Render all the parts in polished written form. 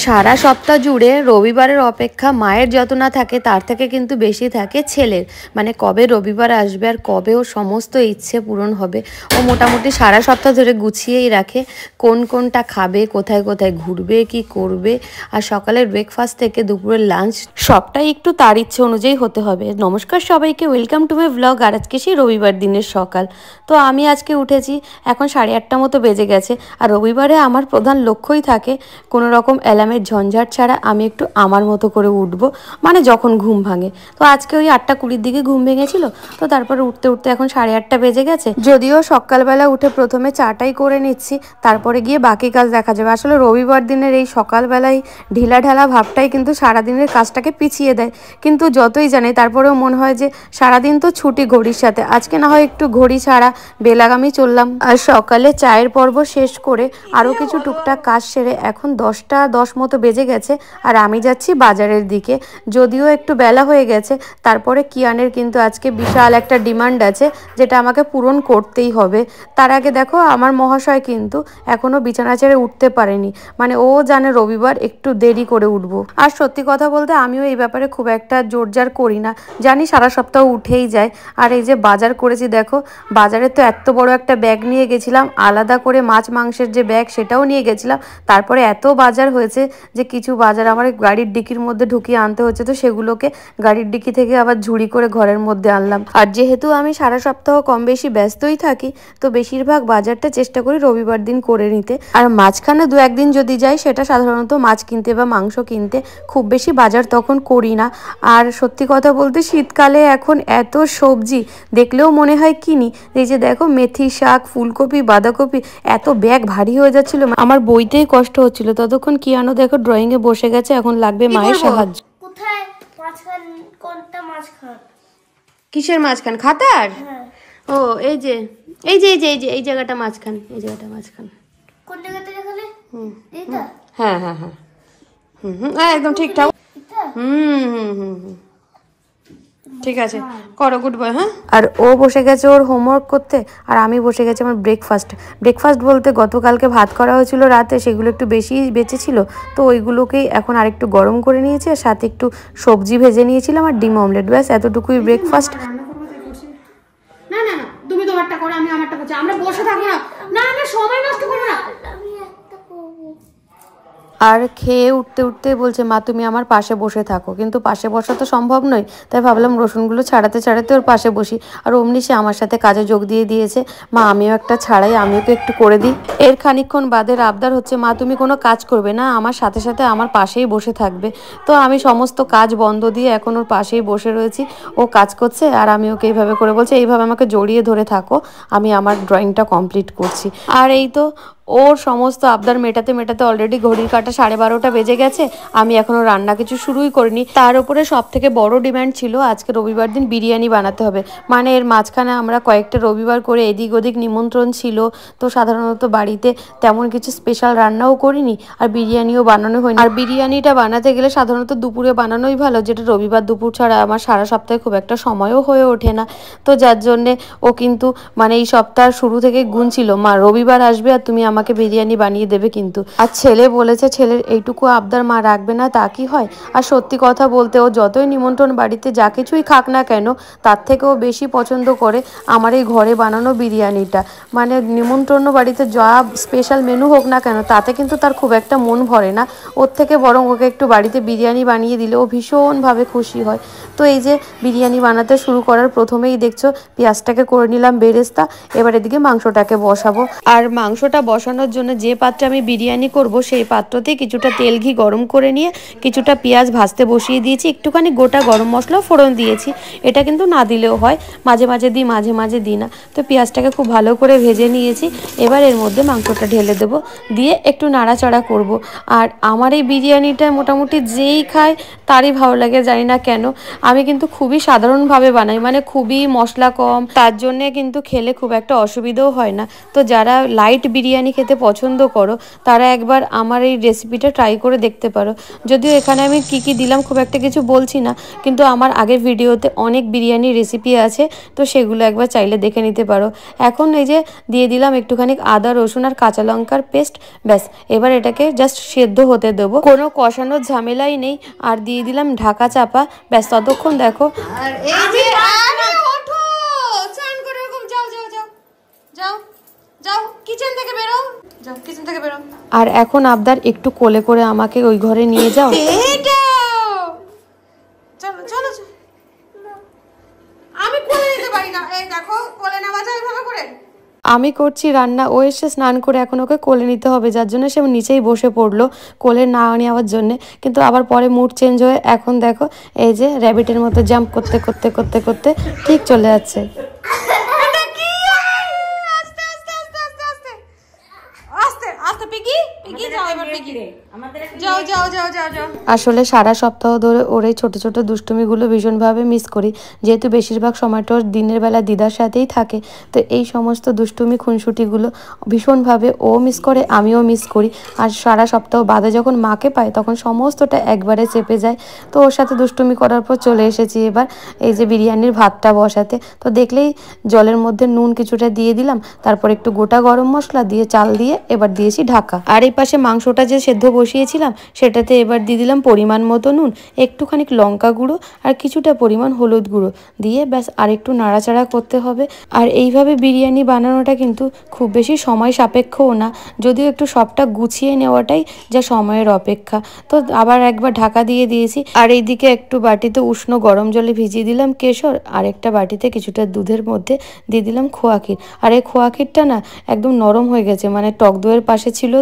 সারা সপ্তাহ জুড়ে রবিবারের অপেক্ষা মায়ের যত না থাকে তার থেকে কিন্তু বেশি থাকে ছেলের। মানে কবে রবিবার আসবে আর কবে ও সমস্ত ইচ্ছে পূরণ হবে। ও মোটামুটি সারা সপ্তাহ ধরে গুছিয়েই রাখে কোন কোনটা খাবে, কোথায় কোথায় ঘুরবে, কি করবে। আর সকালের ব্রেকফাস্ট থেকে দুপুরের লাঞ্চ সবটাই একটু তার ইচ্ছে অনুযায়ী হতে হবে। নমস্কার সবাইকে, ওয়েলকাম টু মাই ব্লগ। আর আজকে সেই রবিবার দিনের সকাল। তো আমি আজকে উঠেছি, এখন 8:30 মতো বেজে গেছে। আর রবিবারে আমার প্রধান লক্ষ্যই থাকে কোনো রকম অ্যালার্মের ঝঞ্ঝাট ছাড়া আমি একটু আমার মতো করে উঠবো, মানে যখন ঘুম ভাঙে। তো আজকে ওই 8:20 দিকে ঘুম ভেঙেছিল, তো তারপরে উঠতে উঠতে এখন 8:30 বেজে গেছে। যদিও সকালবেলা উঠে প্রথমে চাটাই করে নিচ্ছি, তারপরে গিয়ে বাকি কাজ দেখা যাবে। আসলে রবিবার দিনের এই সকালবেলায় ঢিলা ঢালা ভাবটাই কিন্তু সারাদিনের কাজটাকে পিছিয়ে দেয়। কিন্তু যতই জানি তারপরেও মনে হয় যে সারাদিন তো ছুটি ঘড়ির সাথে, আজকে না হয় একটু ঘড়ি ছাড়া বেলাগামী চললাম। আর সকালে চায়ের পর্ব শেষ করে আরও কিছু টুকটাক কাজ সেরে এখন 10:10 মতো বেজে গেছে। আর আমি যাচ্ছি বাজারের দিকে, যদিও একটু বেলা হয়ে গেছে। তারপরে কিয়ানের কিন্তু আজকে বিশাল একটা ডিমান্ড আছে, যেটা আমাকে পূরণ করতেই হবে। তার আগে দেখো, আমার মহাশয় কিন্তু এখনও বিছানা ছেড়ে উঠতে পারেনি। মানে ও জানে রবিবার একটু দেরি করে উঠবো। আর সত্যি কথা বলতে আমিও এই ব্যাপারে খুব একটা জোরজার করি না, জানি সারা সপ্তাহ উঠেই যায়। আর এই যে বাজার করেছি দেখো, বাজারে তো এত বড় একটা ব্যাগ নিয়ে গেছিলাম, আলাদা করে মাছ মাংসের যে ব্যাগ সেটাও নিয়ে গেছিলাম। তারপরে এত বাজার হয়েছে যে কিছু বাজার আমার গাড়ির ডিকির মধ্যে ঢুকিয়ে আনতে হচ্ছে, তো সেগুলোকে গাড়ির ডিকি থেকে আবার ঝুড়ি করে ঘরের মধ্যে আনলাম। আর যেহেতু আমি সারা সপ্তাহ কম বেশি ব্যস্তই থাকি, তো বেশিরভাগ বাজারটা চেষ্টা করি রবিবার দিন করে নিতে। আর মাঝখানে 2-1 দিন যদি যাই, সেটা সাধারণত মাছ কিনতে বা মাংস কিনতে, খুব বেশি বাজার তখন করি না। আর সত্যি কথা বলতে শীতকালে এখন এত সবজি দেখলেও মনে হয় কিনি। এই যে দেখো, মেথি শাক, ফুলকপি, বাঁধাকপি, এত ব্যাগ ভারী হয়ে যাচ্ছিল, আমার বইতেই কষ্ট হচ্ছিল। ততক্ষণ কিয়ানো দেখো ড্রয়িংয়ে বসে গেছে, এখন লাগবে মায়ের সাহায্য। কোথায় মাঝখান, কোনটা মাঝখান? কিসের মাঝখান? খাতার? ও এই যে এই যে এই যে এই যে এই জায়গাটা মাঝখান, এই জায়গাটা মাঝখান। কোন জায়গাটা দেখালে? এইটা? হ্যাঁ হ্যাঁ হ্যাঁ, একদম ঠিকঠাক। ঠিক আছে, করো, গুড বয়। হ্যাঁ, আর ও বসে গেছে ওর হোমওয়ার্ক করতে, আর আমি বসে গেছি আমার ব্রেকফাস্ট বলতে গতকালকে ভাত করা হয়েছিল রাতে, সেগুলো একটু বেশি বেঁচেছিল, তো ওইগুলোকেই এখন আরেকটু গরম করে নিয়েছি। আর সাথে একটু সবজি ভেজে নিয়েছিলাম আর ডিম অমলেট, ব্যাস এতটুকুই ব্রেকফাস্ট। না না না, তুমি তোমারটা করো, আমি আমারটা করছি। আমরা বসে থাকবো না, না আমরা সময় নষ্ট করবো না। আর খেয়ে উঠতে উঠতে বলছে, মা তুমি আমার পাশে বসে থাকো। কিন্তু পাশে বসা তো সম্ভব নয়, তাই ভাবলাম রসুনগুলো ছাড়াতে ছাড়াতে ওর পাশে বসি। আর অমনি সে আমার সাথে কাজে যোগ দিয়ে দিয়েছে। মা আমিও একটা ছাড়াই, আমিও তো একটু করে দিই। এর খানিকক্ষণ বাদে আবদার হচ্ছে, মা তুমি কোনো কাজ করবে না, আমার সাথে সাথে আমার পাশেই বসে থাকবে। তো আমি সমস্ত কাজ বন্ধ দিয়ে এখন ওর পাশেই বসে রয়েছি। ও কাজ করছে আর আমি ওকে এইভাবে করে বলছি, এইভাবে আমাকে জড়িয়ে ধরে থাকো, আমি আমার ড্রয়িংটা কমপ্লিট করছি। আর এই তো ওর সমস্ত আবদার মেটাতে মেটাতে অলরেডি ঘড়ির কাঁটা 12:30 বেজে গেছে। আমি এখনও রান্না কিছু শুরুই করিনি। তার উপরে সব থেকে বড় ডিমান্ড ছিল আজকে রবিবার দিন বিরিয়ানি বানাতে হবে। মানে এর মাঝখানে আমরা কয়েকটা রবিবার করে এদিক ওদিক নিমন্ত্রণ ছিল, তো সাধারণত বাড়িতে তেমন কিছু স্পেশাল রান্নাও করিনি, আর বিরিয়ানিও বানানো হয়নি। আর বিরিয়ানিটা বানাতে গেলে সাধারণত দুপুরে বানানোই ভালো, যেটা রবিবার দুপুর ছাড়া আমার সারা সপ্তাহে খুব একটা সময়ও হয়ে ওঠে না। তো যার জন্যে ও কিন্তু মানে এই সপ্তাহ শুরু থেকে গুনছিল, মা রবিবার আসবে আর তুমি আমাকে বিরিয়ানি বানিয়ে দেবে কিন্তু। আর ছেলে বলেছে, ছেলের এইটুকু আবদার মা রাখবে না তা কি হয়? আর সত্যি কথা বলতে ও যতই নিমন্ত্রণ বাড়িতে যা কিছুই খাক না কেন, তার থেকেও বেশি পছন্দ করে আমার এই ঘরে বানানো বিরিয়ানিটা। মানে নিমন্ত্রণ বাড়িতে যা স্পেশাল মেনু হোক না কেন, তাতে কিন্তু তার খুব একটা মন ভরে না। ওর থেকে বরং ওকে একটু বাড়িতে বিরিয়ানি বানিয়ে দিলে ও ভীষণভাবে খুশি হয়। তো এই যে বিরিয়ানি বানাতে শুরু করার প্রথমেই দেখছো পেঁয়াজটাকে করে নিলাম বেরেস্তা। এবার এদিকে মাংসটাকে বসাবো। আর মাংসটা বসানোর জন্য যে পাত্রে আমি বিরিয়ানি করব, সেই পাত্রতে কিছুটা তেল ঘি গরম করে নিয়ে কিছুটা পেঁয়াজ ভাজতে বসিয়ে দিয়েছি, একটুখানি গোটা গরম মশলা ফোড়ন দিয়েছি। এটা কিন্তু না দিলেও হয়, মাঝে মাঝে দিই মাঝে মাঝে দিই না। তো পেঁয়াজটাকে খুব ভালো করে ভেজে নিয়েছি। এবার এর মধ্যে মাংসটা ঢেলে দেবো, দিয়ে একটু নাড়াচাড়া করব। আর আমার এই বিরিয়ানিটা মোটামুটি যেই খায় তারই ভালো লাগে, জানি না কেন। আমি কিন্তু খুবই সাধারণভাবে বানাই, মানে খুবই মশলা কম, তার জন্যে কিন্তু খেলে খুব একটা অসুবিধাও হয় না। তো যারা লাইট বিরিয়ানি খেতে পছন্দ করো তারা একবার আমার এই রেসিপিটা ট্রাই করে দেখতে পারো। যদিও এখানে আমি কি কি দিলাম খুব একটা কিছু বলছি না, কিন্তু আমার আগের ভিডিওতে অনেক বিরিয়ানি রেসিপি আছে, তো সেগুলো একবার চাইলে দেখে নিতে পারো। এখন এই যে দিয়ে দিলাম একটুখানি আদা রসুন আর কাঁচা লঙ্কার পেস্ট, ব্যাস এবার এটাকে জাস্ট সেদ্ধ হতে দেবো, কোনো কষানোর ঝামেলাই নেই। আর দিয়ে দিলাম ঢাকা চাপা, ব্যাস ততক্ষণ দেখো। আর এই যে ওঠো, চান করে এরকম যাও যাও যাও যাও যাও, কিচেন থেকে বেরো, যাও কিচেন থেকে বেরো। আর এখন আবদার একটু কোলে করে আমাকে ওই ঘরে নিয়ে যাও। চলো চলো, আমি কোলে নিতে পারি না, এই দেখো কোলে নেওয়া যায় এভাবে করে। আমি করছি রান্না, ও এসে স্নান করে এখন ওকে কোলে নিতে হবে, যার জন্য সে নিচেই বসে পড়লো কোলে না নেওয়ার জন্যে। কিন্তু আবার পরে মুড চেঞ্জ হয়ে এখন দেখো এই যে র্যাবিটের মতো জাম্প করতে করতে করতে করতে ঠিক চলে যাচ্ছে। আসলে সারা সপ্তাহ ধরে ওর এই ছোটো ছোটো দুষ্টুমিগুলো ভীষণভাবে মিস করি, যেহেতু বেশিরভাগ সময়টা ওর দিনের বেলা দিদার সাথেই থাকে। তো এই সমস্ত দুষ্টুমি খুনসুটিগুলো ভীষণভাবে ও মিস করে, আমিও মিস করি। আর সারা সপ্তাহ বাদে যখন মাকে পাই তখন সমস্তটা একবারে চেপে যায়। তো ওর সাথে দুষ্টুমি করার পর চলে এসেছি এবার এই যে বিরিয়ানির ভাতটা বসাতে। তো দেখলেই জলের মধ্যে নুন কিছুটা দিয়ে দিলাম, তারপর একটু গোটা গরম মশলা দিয়ে চাল দিয়ে এবার দিয়েছি ঢাকা। আর এই পাশে মাংসটা যে সেদ্ধ বসিয়েছিলাম সেটাতে এবার দিয়ে দিলাম পরিমাণ মতো নুন, একটুখানি লঙ্কা গুঁড়ো আর কিছুটা পরিমাণ হলুদ গুঁড়ো দিয়ে ব্যাস আর একটু নাড়াচাড়া করতে হবে। আর এইভাবে বিরিয়ানি বানানোটা কিন্তু খুব বেশি সময় সাপেক্ষও না, যদিও একটু সবটা গুছিয়ে নেওয়াটাই যা সময়ের অপেক্ষা। তো আবার একবার ঢাকা দিয়ে দিয়েছি। আর এইদিকে একটু বাটিতে উষ্ণ গরম জলে ভিজিয়ে দিলাম কেশর, আর একটা বাটিতে কিছুটা দুধের মধ্যে দিয়ে দিলাম খোয়া ক্ষীর। আর এই খোয়া ক্ষীরটা না একদম নরম হয়ে গেছে, মানে টক দইয়ের পাশে ছিল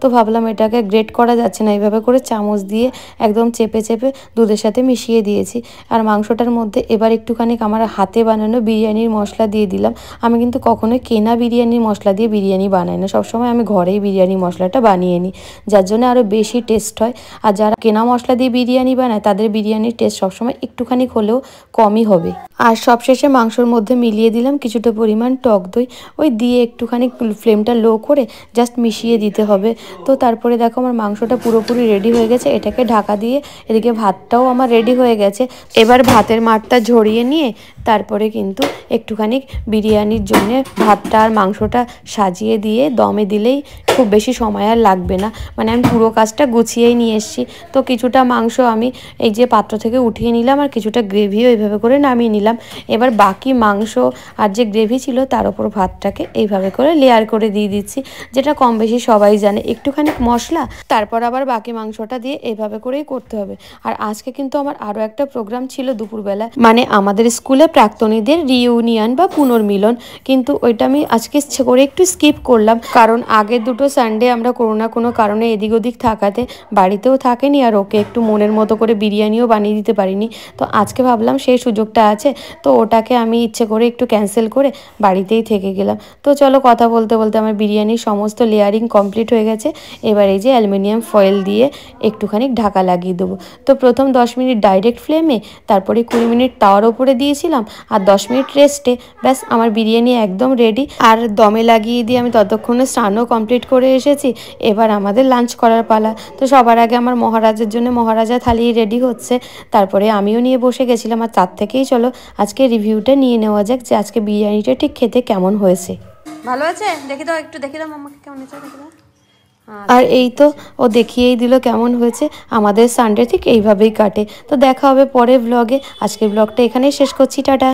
তো ভাবলাম এটাকে গ্রেট করা যাচ্ছে না, এইভাবে করে চামচ দিয়ে একদম চেপে চেপে দুধের সাথে মিশিয়ে দিয়েছি। আর মাংসটার মধ্যে এবার একটুখানি আমার হাতে বানানো বিরিয়ানির মশলা দিয়ে দিলাম। আমি কিন্তু কখনোই কেনা বিরিয়ানির মশলা দিয়ে বিরিয়ানি বানাই না, সবসময় আমি ঘরেই বিরিয়ানি মশলাটা বানিয়ে নিই, যার জন্য আরও বেশি টেস্ট হয়। আর যারা কেনা মশলা দিয়ে বিরিয়ানি বানায় তাদের বিরিয়ানির টেস্ট সবসময় একটুখানি হলেও কমই হবে। আর সবশেষে মাংসর মধ্যে মিলিয়ে দিলাম কিছুটা পরিমাণ টক দই, ওই দিয়ে একটুখানি ফ্লেমটা লো করে জাস্ট মিশিয়ে দিতে হবে। তো তারপরে দেখো আমার মাংসটা পুরোপুরি রেডি হয়ে গেছে, এটাকে ঢাকা দিয়ে এদিকে ভাতটাও আমার রেডি হয়ে গেছে। এবার ভাতের মাঠটা ঝরিয়ে নিয়ে তারপরে কিন্তু একটুখানি বিরিয়ানির জন্য ভাতটা আর মাংসটা সাজিয়ে দিয়ে দমে দিলেই খুব বেশি সময় আর লাগবে না, মানে আমি পুরো কাজটা গুছিয়েই নিয়ে এসেছি। তো কিছুটা মাংস আমি এই যে পাত্র থেকে উঠিয়ে নিলাম আর কিছুটা গ্রেভিও এইভাবে করে নামিয়ে নিলাম। এবার বাকি মাংস আর যে গ্রেভি ছিল তার উপর ভাতটাকে এইভাবে করে লেয়ার করে দিয়ে দিচ্ছি, যেটা কম বেশি সবাই জানে, একটুখানি মশলা তারপর আবার বাকি মাংসটা দিয়ে এইভাবে করেই করতে হবে। আর আজকে কিন্তু আমার আরও একটা প্রোগ্রাম ছিল দুপুরবেলা, মানে আমাদের স্কুলে প্রাক্তনীদের রিইউনিয়ন বা পুনর্মিলন, কিন্তু ওইটা আমি আজকে ইচ্ছে করে একটু স্কিপ করলাম, কারণ আগের দুটো সানডে আমরা কোনো না কোনো কারণে এদিক ওদিক থাকাতে বাড়িতেও থাকেনি আর ওকে একটু মনের মতো করে বিরিয়ানিও বানিয়ে দিতে পারিনি। তো আজকে ভাবলাম সেই সুযোগটা আছে, তো ওটাকে আমি ইচ্ছে করে একটু ক্যান্সেল করে বাড়িতেই থেকে গেলাম। তো চলো কথা বলতে বলতে আমার বিরিয়ানির সমস্ত লেয়ারিং কমপ্লিট হয়ে গেছে। এবার এই যে অ্যালুমিনিয়াম ফয়েল দিয়ে একটুখানি ঢাকা লাগিয়ে দেবো। তো প্রথম 10 মিনিট ডাইরেক্ট ফ্লেমে, তারপরে 20 মিনিট তাওয়ার ওপরে দিয়েছিলাম আর 10 মিনিট রেস্টে, ব্যাস আমার বিরিয়ানি একদম রেডি। আর দমে লাগিয়ে দিয়ে আমি ততক্ষণে স্নানও কমপ্লিট করে এসেছি। এবার আমাদের লাঞ্চ করার পালা। তো সবার আগে আমার মহারাজের জন্য মহারাজা থালি রেডি হচ্ছে, তারপরে আমিও নিয়ে বসে গেছিলাম। আর তার থেকেই চলো আজকে রিভিউটা নিয়ে নেওয়া যাক যে আজকে বিরিয়ানিটা ঠিক খেতে কেমন হয়েছে। ভালো আছে? দেখি দাও, একটু দেখি দাও মাম্মাকে কেমন হয়েছে, দেখি দাও। আর এই তো ও দেখিয়েই দিল কেমন হয়েছে। আমাদের সানডে ঠিক এইভাবেই কাটে। তো দেখা হবে পরের ব্লগে, আজকের ব্লগটা এখানেই শেষ করছি, টাটা।